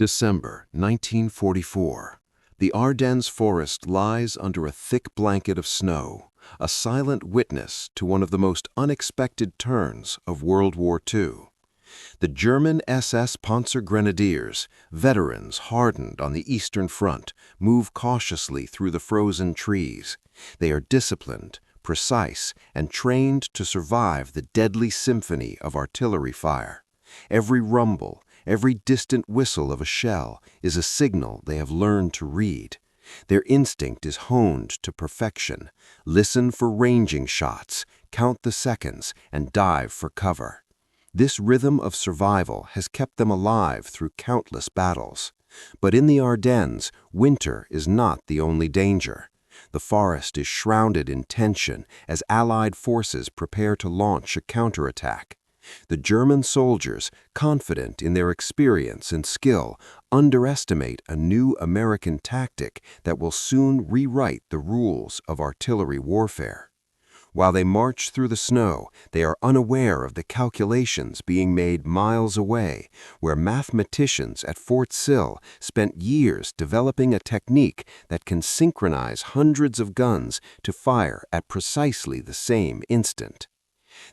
December 1944. The Ardennes Forest lies under a thick blanket of snow, a silent witness to one of the most unexpected turns of World War II. The German SS Panzergrenadiers, veterans hardened on the Eastern Front, move cautiously through the frozen trees. They are disciplined, precise, and trained to survive the deadly symphony of artillery fire. Every rumble, every distant whistle of a shell is a signal they have learned to read. Their instinct is honed to perfection. Listen for ranging shots, count the seconds, and dive for cover. This rhythm of survival has kept them alive through countless battles. But in the Ardennes, winter is not the only danger. The forest is shrouded in tension as Allied forces prepare to launch a counterattack. The German soldiers, confident in their experience and skill, underestimate a new American tactic that will soon rewrite the rules of artillery warfare. While they march through the snow, they are unaware of the calculations being made miles away, where mathematicians at Fort Sill spent years developing a technique that can synchronize hundreds of guns to fire at precisely the same instant.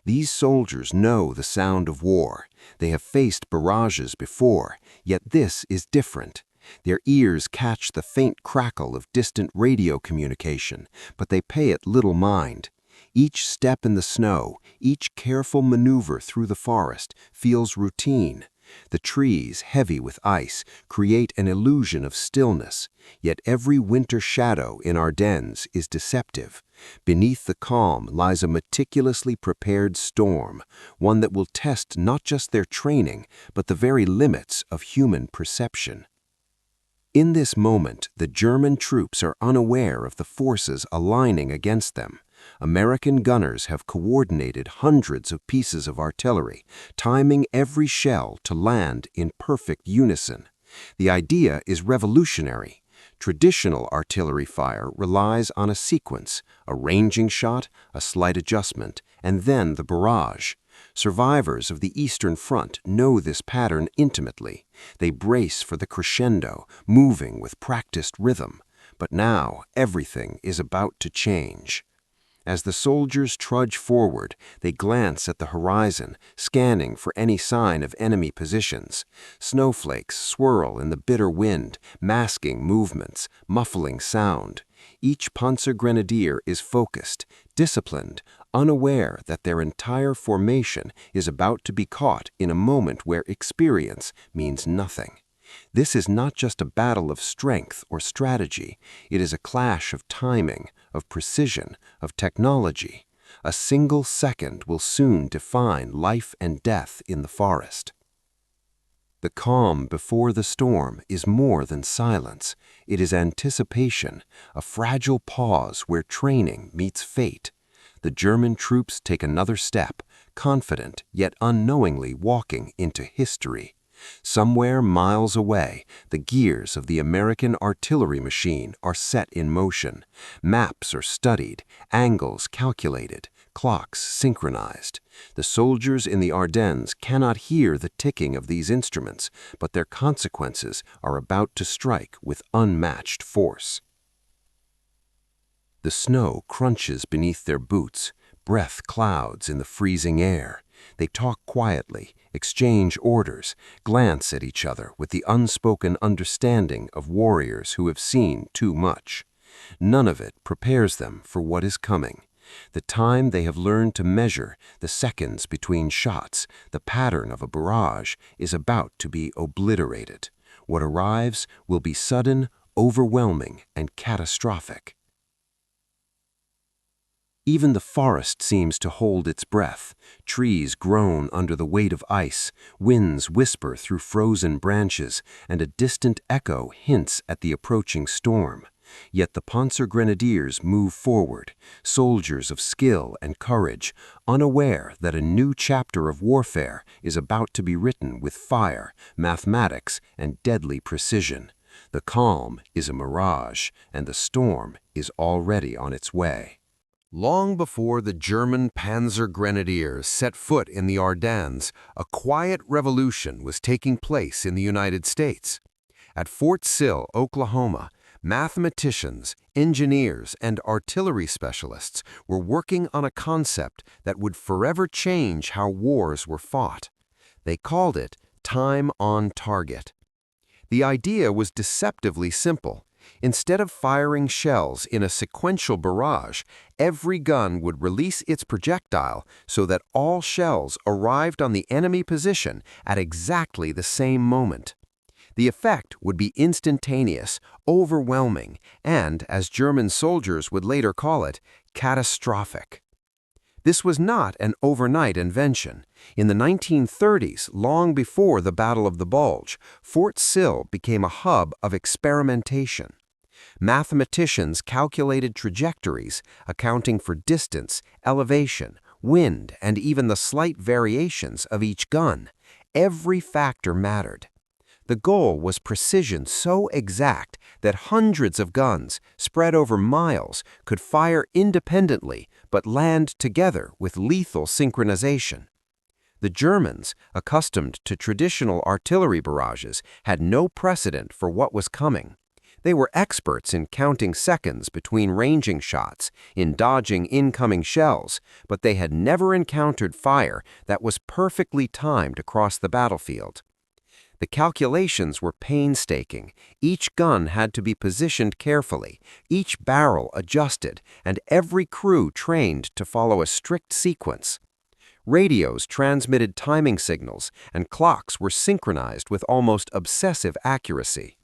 These soldiers know the sound of war. They have faced barrages before, yet this is different. Their ears catch the faint crackle of distant radio communication, but they pay it little mind. Each step in the snow, each careful maneuver through the forest feels routine. The trees, heavy with ice, create an illusion of stillness, yet every winter shadow in Ardennes is deceptive. Beneath the calm lies a meticulously prepared storm, one that will test not just their training, but the very limits of human perception. In this moment, the German troops are unaware of the forces aligning against them. American gunners have coordinated hundreds of pieces of artillery, timing every shell to land in perfect unison. The idea is revolutionary. Traditional artillery fire relies on a sequence, a ranging shot, a slight adjustment, and then the barrage. Survivors of the Eastern Front know this pattern intimately. They brace for the crescendo, moving with practiced rhythm. But now everything is about to change. As the soldiers trudge forward, they glance at the horizon, scanning for any sign of enemy positions. Snowflakes swirl in the bitter wind, masking movements, muffling sound. Each Panzergrenadier is focused, disciplined, unaware that their entire formation is about to be caught in a moment where experience means nothing. This is not just a battle of strength or strategy. It is a clash of timing, of precision, of technology. A single second will soon define life and death in the forest. The calm before the storm is more than silence. It is anticipation, a fragile pause where training meets fate. The German troops take another step, confident yet unknowingly walking into history. Somewhere miles away, the gears of the American artillery machine are set in motion. Maps are studied, angles calculated, clocks synchronized. The soldiers in the Ardennes cannot hear the ticking of these instruments, but their consequences are about to strike with unmatched force. The snow crunches beneath their boots, breath clouds in the freezing air. They talk quietly, exchange orders, glance at each other with the unspoken understanding of warriors who have seen too much. None of it prepares them for what is coming. The time they have learned to measure, the seconds between shots, the pattern of a barrage, is about to be obliterated. What arrives will be sudden, overwhelming, and catastrophic. Even the forest seems to hold its breath. Trees groan under the weight of ice, winds whisper through frozen branches, and a distant echo hints at the approaching storm. Yet the Panzergrenadiers move forward, soldiers of skill and courage, unaware that a new chapter of warfare is about to be written with fire, mathematics, and deadly precision. The calm is a mirage, and the storm is already on its way. Long before the German Panzergrenadiers set foot in the Ardennes, a quiet revolution was taking place in the United States. At Fort Sill, Oklahoma, mathematicians, engineers, and artillery specialists were working on a concept that would forever change how wars were fought. They called it time on target. The idea was deceptively simple. Instead of firing shells in a sequential barrage, every gun would release its projectile so that all shells arrived on the enemy position at exactly the same moment. The effect would be instantaneous, overwhelming, and, as German soldiers would later call it, catastrophic. This was not an overnight invention. In the 1930s, long before the Battle of the Bulge, Fort Sill became a hub of experimentation. Mathematicians calculated trajectories, accounting for distance, elevation, wind, and even the slight variations of each gun. Every factor mattered. The goal was precision so exact that hundreds of guns, spread over miles, could fire independently but land together with lethal synchronization. The Germans, accustomed to traditional artillery barrages, had no precedent for what was coming. They were experts in counting seconds between ranging shots, in dodging incoming shells, but they had never encountered fire that was perfectly timed across the battlefield. The calculations were painstaking. Each gun had to be positioned carefully, each barrel adjusted, and every crew trained to follow a strict sequence. Radios transmitted timing signals, and clocks were synchronized with almost obsessive accuracy.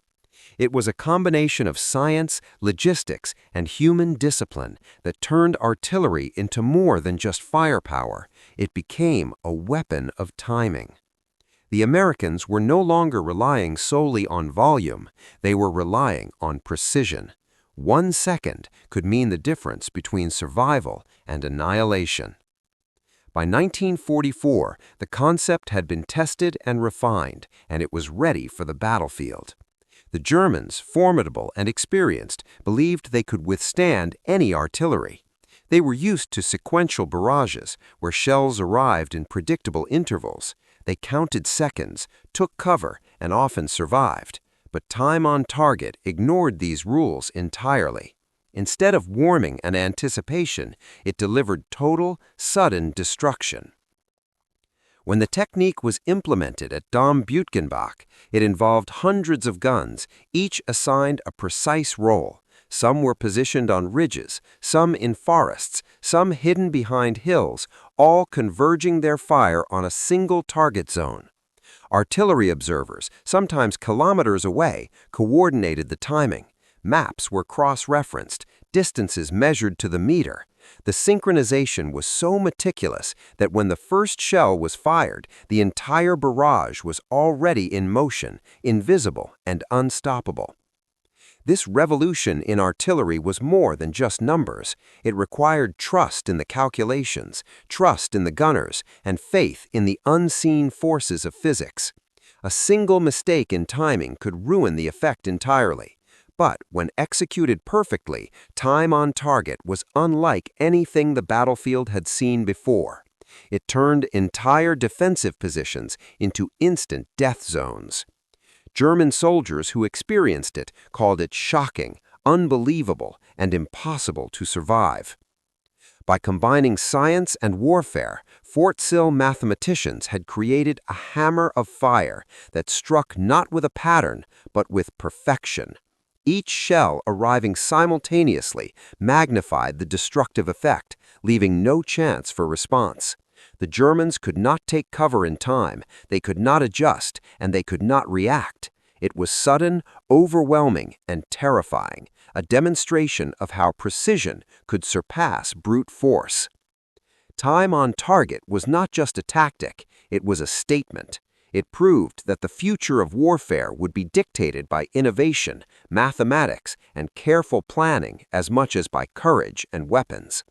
It was a combination of science, logistics, and human discipline that turned artillery into more than just firepower. It became a weapon of timing. The Americans were no longer relying solely on volume, they were relying on precision. 1 second could mean the difference between survival and annihilation. By 1944, the concept had been tested and refined, and it was ready for the battlefield. The Germans, formidable and experienced, believed they could withstand any artillery. They were used to sequential barrages, where shells arrived in predictable intervals. They counted seconds, took cover, and often survived. But time on target ignored these rules entirely. Instead of warming and anticipation, it delivered total, sudden destruction. When the technique was implemented at Dom Bütgenbach, it involved hundreds of guns, each assigned a precise role. Some were positioned on ridges, some in forests, some hidden behind hills, all converging their fire on a single target zone. Artillery observers, sometimes kilometers away, coordinated the timing. Maps were cross-referenced, distances measured to the meter. The synchronization was so meticulous that when the first shell was fired, the entire barrage was already in motion, invisible and unstoppable. This revolution in artillery was more than just numbers. It required trust in the calculations, trust in the gunners, and faith in the unseen forces of physics. A single mistake in timing could ruin the effect entirely. But when executed perfectly, time on target was unlike anything the battlefield had seen before. It turned entire defensive positions into instant death zones. German soldiers who experienced it called it shocking, unbelievable, and impossible to survive. By combining science and warfare, Fort Sill mathematicians had created a hammer of fire that struck not with a pattern, but with perfection. Each shell arriving simultaneously magnified the destructive effect, leaving no chance for response. The Germans could not take cover in time, they could not adjust, and they could not react. It was sudden, overwhelming, and terrifying, a demonstration of how precision could surpass brute force. Time on target was not just a tactic, it was a statement. It proved that the future of warfare would be dictated by innovation, mathematics, and careful planning as much as by courage and weapons.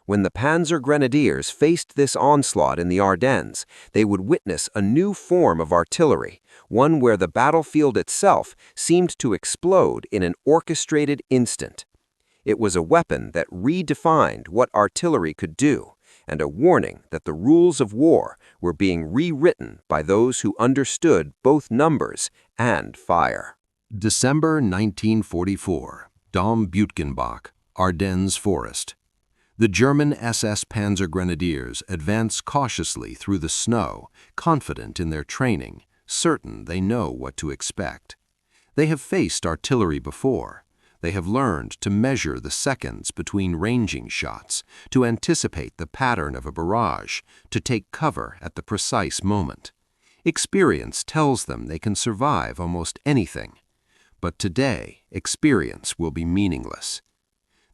When the Panzergrenadiers faced this onslaught in the Ardennes, they would witness a new form of artillery, one where the battlefield itself seemed to explode in an orchestrated instant. It was a weapon that redefined what artillery could do, and a warning that the rules of war were being rewritten by those who understood both numbers and fire. December 1944. Dom Bütgenbach, Ardennes Forest. The German SS Panzergrenadiers advance cautiously through the snow, confident in their training, certain they know what to expect. They have faced artillery before. They have learned to measure the seconds between ranging shots, to anticipate the pattern of a barrage, to take cover at the precise moment. Experience tells them they can survive almost anything. But today, experience will be meaningless.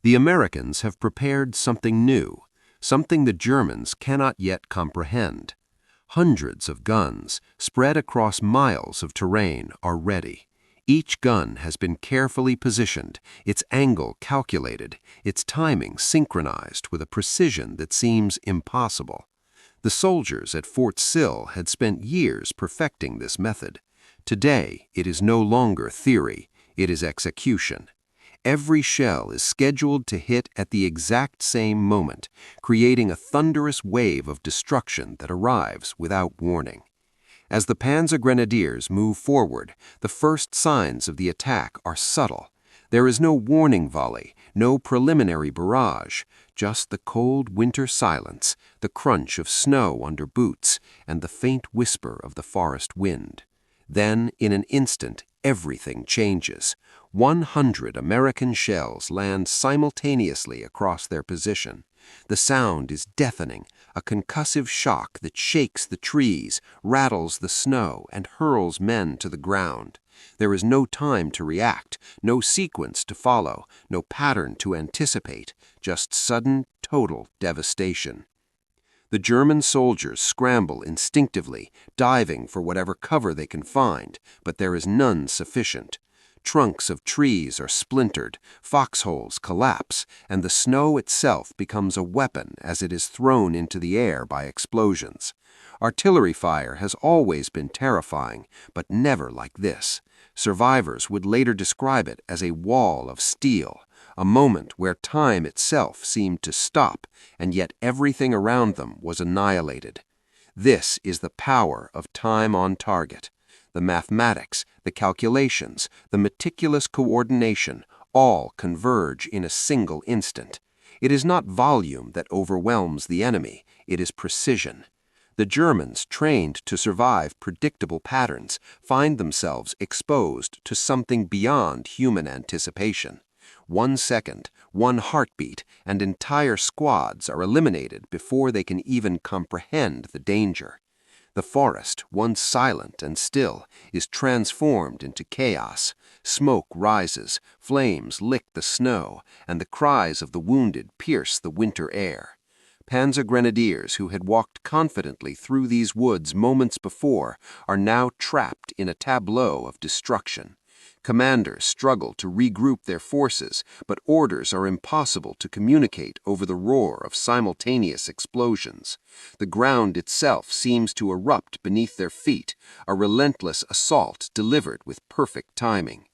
The Americans have prepared something new, something the Germans cannot yet comprehend. Hundreds of guns, spread across miles of terrain, are ready. Each gun has been carefully positioned, its angle calculated, its timing synchronized with a precision that seems impossible. The soldiers at Fort Sill had spent years perfecting this method. Today, it is no longer theory, it is execution. Every shell is scheduled to hit at the exact same moment, creating a thunderous wave of destruction that arrives without warning. As the Panzergrenadiers move forward, the first signs of the attack are subtle. There is no warning volley, no preliminary barrage, just the cold winter silence, the crunch of snow under boots, and the faint whisper of the forest wind. Then, in an instant, everything changes. 100 American shells land simultaneously across their position. The sound is deafening, a concussive shock that shakes the trees, rattles the snow, and hurls men to the ground. There is no time to react, no sequence to follow, no pattern to anticipate, just sudden, total devastation. The German soldiers scramble instinctively, diving for whatever cover they can find, but there is none sufficient. Trunks of trees are splintered, foxholes collapse, and the snow itself becomes a weapon as it is thrown into the air by explosions. Artillery fire has always been terrifying, but never like this. Survivors would later describe it as a wall of steel, a moment where time itself seemed to stop, and yet everything around them was annihilated. This is the power of time on target. The mathematics, the calculations, the meticulous coordination, all converge in a single instant. It is not volume that overwhelms the enemy, it is precision. The Germans, trained to survive predictable patterns, find themselves exposed to something beyond human anticipation. 1 second, 1 heartbeat, and entire squads are eliminated before they can even comprehend the danger. The forest, once silent and still, is transformed into chaos. Smoke rises, flames lick the snow, and the cries of the wounded pierce the winter air. Panzergrenadiers who had walked confidently through these woods moments before are now trapped in a tableau of destruction. Commanders struggle to regroup their forces, but orders are impossible to communicate over the roar of simultaneous explosions. The ground itself seems to erupt beneath their feet, a relentless assault delivered with perfect timing.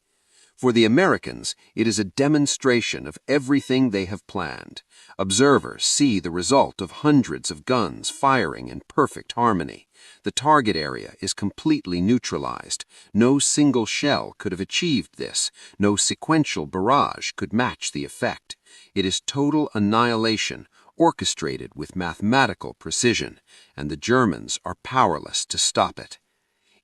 For the Americans, it is a demonstration of everything they have planned. Observers see the result of hundreds of guns firing in perfect harmony. The target area is completely neutralized. No single shell could have achieved this. No sequential barrage could match the effect. It is total annihilation, orchestrated with mathematical precision, and the Germans are powerless to stop it.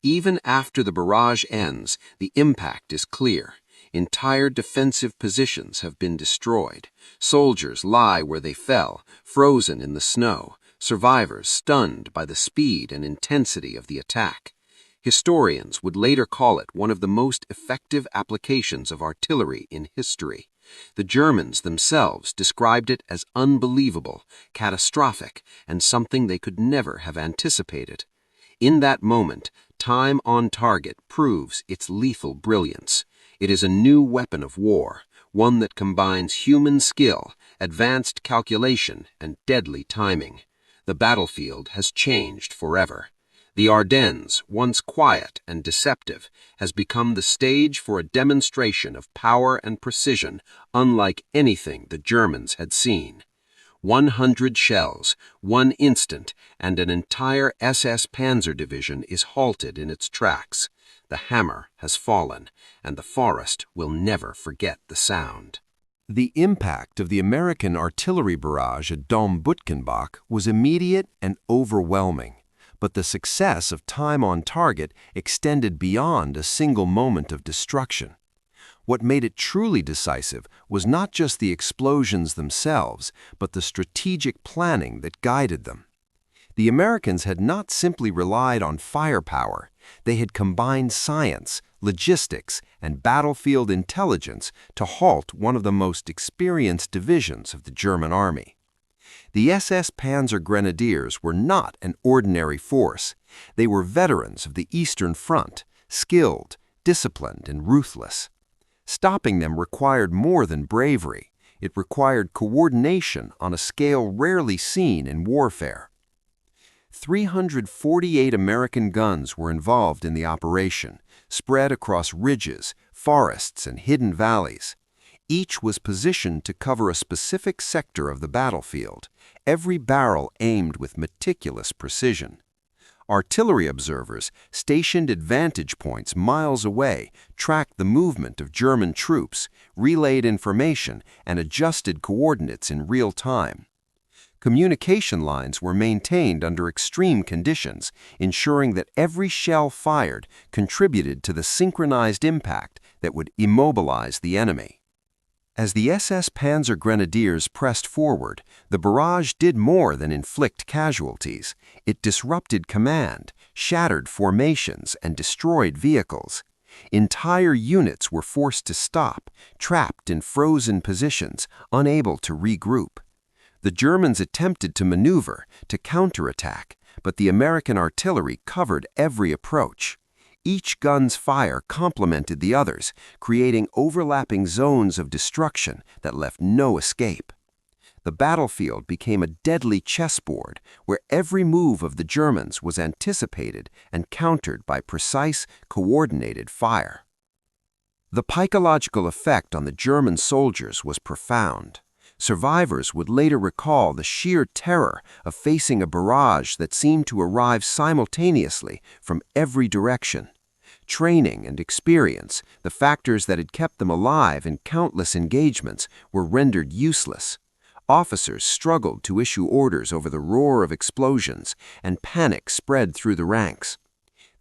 Even after the barrage ends, the impact is clear. Entire defensive positions have been destroyed. Soldiers lie where they fell, frozen in the snow, survivors stunned by the speed and intensity of the attack. Historians would later call it one of the most effective applications of artillery in history. The Germans themselves described it as unbelievable, catastrophic, and something they could never have anticipated. In that moment, time on target proves its lethal brilliance. It is a new weapon of war, one that combines human skill, advanced calculation, and deadly timing. The battlefield has changed forever. The Ardennes, once quiet and deceptive, has become the stage for a demonstration of power and precision unlike anything the Germans had seen. 100 shells, 1 instant, and an entire SS Panzer Division is halted in its tracks. The hammer has fallen, and the forest will never forget the sound. The impact of the American artillery barrage at Dom Bütgenbach was immediate and overwhelming, but the success of time on target extended beyond a single moment of destruction. What made it truly decisive was not just the explosions themselves, but the strategic planning that guided them. The Americans had not simply relied on firepower, they had combined science, logistics, and battlefield intelligence to halt one of the most experienced divisions of the German army. The SS Panzer Grenadiers were not an ordinary force. They were veterans of the Eastern Front, skilled, disciplined, and ruthless. Stopping them required more than bravery. It required coordination on a scale rarely seen in warfare. 348 American guns were involved in the operation, spread across ridges, forests, and hidden valleys. Each was positioned to cover a specific sector of the battlefield, every barrel aimed with meticulous precision. Artillery observers, stationed at vantage points miles away, tracked the movement of German troops, relayed information, and adjusted coordinates in real time. Communication lines were maintained under extreme conditions, ensuring that every shell fired contributed to the synchronized impact that would immobilize the enemy. As the SS Panzer Grenadiers pressed forward, the barrage did more than inflict casualties. It disrupted command, shattered formations, and destroyed vehicles. Entire units were forced to stop, trapped in frozen positions, unable to regroup. The Germans attempted to maneuver, to counterattack, but the American artillery covered every approach. Each gun's fire complemented the others, creating overlapping zones of destruction that left no escape. The battlefield became a deadly chessboard where every move of the Germans was anticipated and countered by precise, coordinated fire. The psychological effect on the German soldiers was profound. Survivors would later recall the sheer terror of facing a barrage that seemed to arrive simultaneously from every direction. Training and experience, the factors that had kept them alive in countless engagements, were rendered useless. Officers struggled to issue orders over the roar of explosions, and panic spread through the ranks.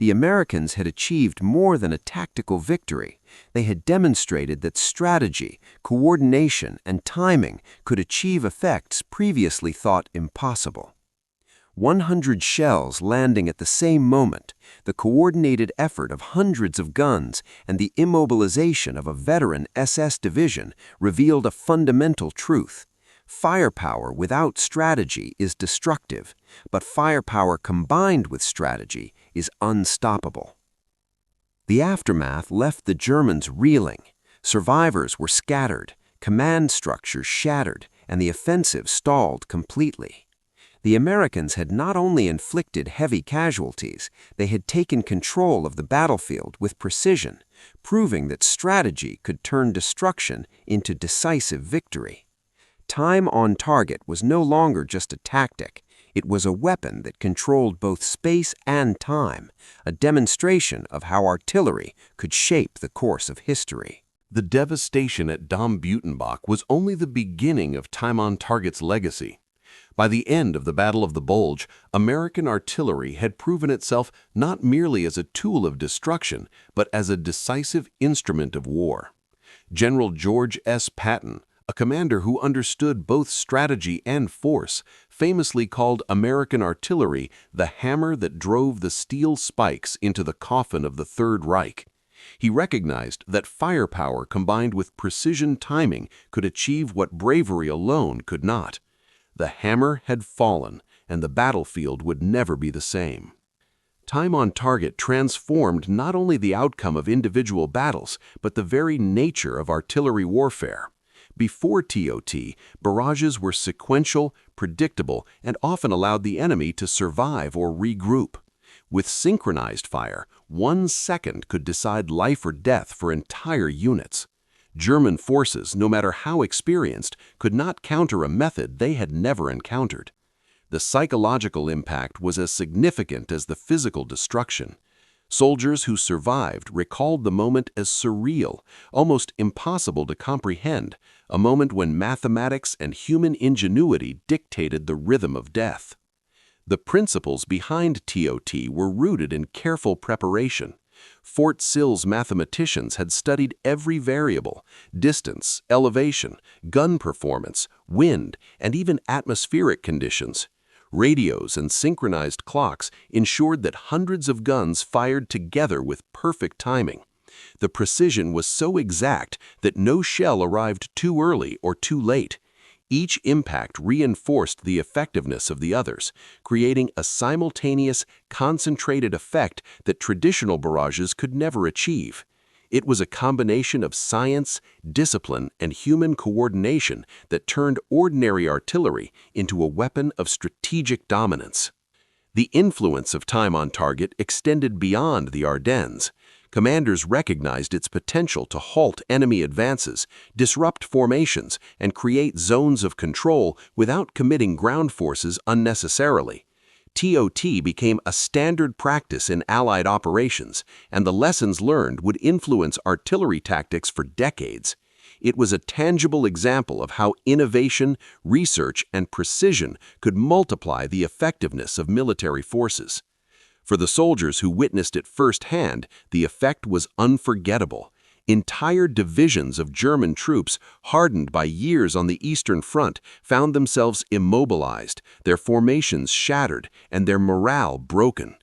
The Americans had achieved more than a tactical victory. They had demonstrated that strategy, coordination, and timing could achieve effects previously thought impossible. 100 shells landing at the same moment, the coordinated effort of hundreds of guns, and the immobilization of a veteran SS division revealed a fundamental truth. Firepower without strategy is destructive, but firepower combined with strategy is unstoppable. The aftermath left the Germans reeling. Survivors were scattered, command structures shattered, and the offensive stalled completely. The Americans had not only inflicted heavy casualties, they had taken control of the battlefield with precision, proving that strategy could turn destruction into decisive victory. Time on target was no longer just a tactic. It was a weapon that controlled both space and time, a demonstration of how artillery could shape the course of history. The devastation at Dom Bütgenbach was only the beginning of time on target's legacy. By the end of the Battle of the Bulge, American artillery had proven itself not merely as a tool of destruction, but as a decisive instrument of war. General George S. Patton, a commander who understood both strategy and force, famously called American artillery the hammer that drove the steel spikes into the coffin of the Third Reich. He recognized that firepower combined with precision timing could achieve what bravery alone could not. The hammer had fallen, and the battlefield would never be the same. Time on target transformed not only the outcome of individual battles, but the very nature of artillery warfare. Before TOT, barrages were sequential, predictable, and often allowed the enemy to survive or regroup. With synchronized fire, 1 second could decide life or death for entire units. German forces, no matter how experienced, could not counter a method they had never encountered. The psychological impact was as significant as the physical destruction. Soldiers who survived recalled the moment as surreal, almost impossible to comprehend, a moment when mathematics and human ingenuity dictated the rhythm of death. The principles behind TOT were rooted in careful preparation. Fort Sill's mathematicians had studied every variable: distance, elevation, gun performance, wind, and even atmospheric conditions. Radios and synchronized clocks ensured that hundreds of guns fired together with perfect timing. The precision was so exact that no shell arrived too early or too late. Each impact reinforced the effectiveness of the others, creating a simultaneous, concentrated effect that traditional barrages could never achieve. It was a combination of science, discipline, and human coordination that turned ordinary artillery into a weapon of strategic dominance. The influence of time on target extended beyond the Ardennes. Commanders recognized its potential to halt enemy advances, disrupt formations, and create zones of control without committing ground forces unnecessarily. TOT became a standard practice in Allied operations, and the lessons learned would influence artillery tactics for decades. It was a tangible example of how innovation, research, and precision could multiply the effectiveness of military forces. For the soldiers who witnessed it firsthand, the effect was unforgettable. Entire divisions of German troops, hardened by years on the Eastern Front, found themselves immobilized, their formations shattered, and their morale broken.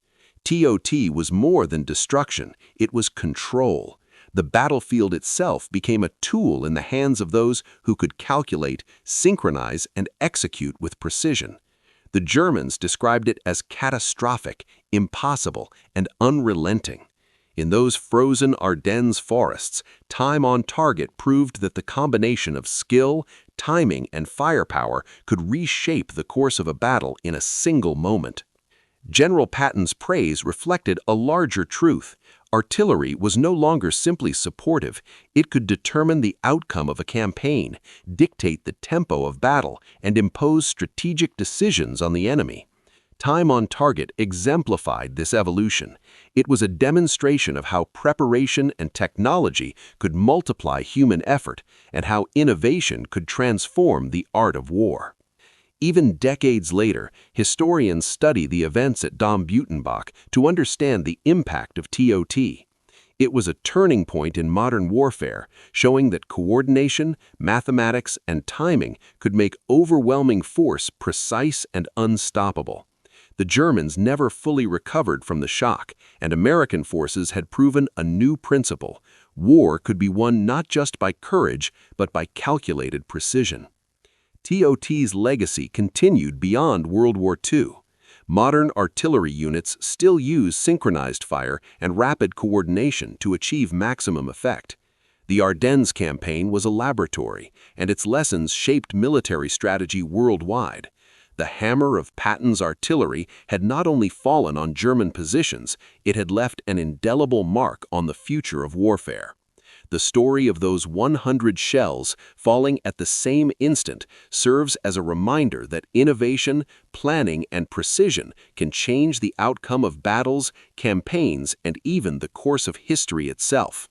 TOT was more than destruction, it was control. The battlefield itself became a tool in the hands of those who could calculate, synchronize, and execute with precision. The Germans described it as catastrophic, impossible, and unrelenting. In those frozen Ardennes forests, time on target proved that the combination of skill, timing, and firepower could reshape the course of a battle in a single moment. General Patton's praise reflected a larger truth. Artillery was no longer simply supportive, it could determine the outcome of a campaign, dictate the tempo of battle, and impose strategic decisions on the enemy. Time on target exemplified this evolution. It was a demonstration of how preparation and technology could multiply human effort, and how innovation could transform the art of war. Even decades later, historians study the events at Dom Bütgenbach to understand the impact of TOT. It was a turning point in modern warfare, showing that coordination, mathematics, and timing could make overwhelming force precise and unstoppable. The Germans never fully recovered from the shock, and American forces had proven a new principle: war could be won not just by courage, but by calculated precision. TOT's legacy continued beyond World War II. Modern artillery units still use synchronized fire and rapid coordination to achieve maximum effect. The Ardennes campaign was a laboratory, and its lessons shaped military strategy worldwide. The hammer of Patton's artillery had not only fallen on German positions, it had left an indelible mark on the future of warfare. The story of those 100 shells falling at the same instant serves as a reminder that innovation, planning, and precision can change the outcome of battles, campaigns, and even the course of history itself.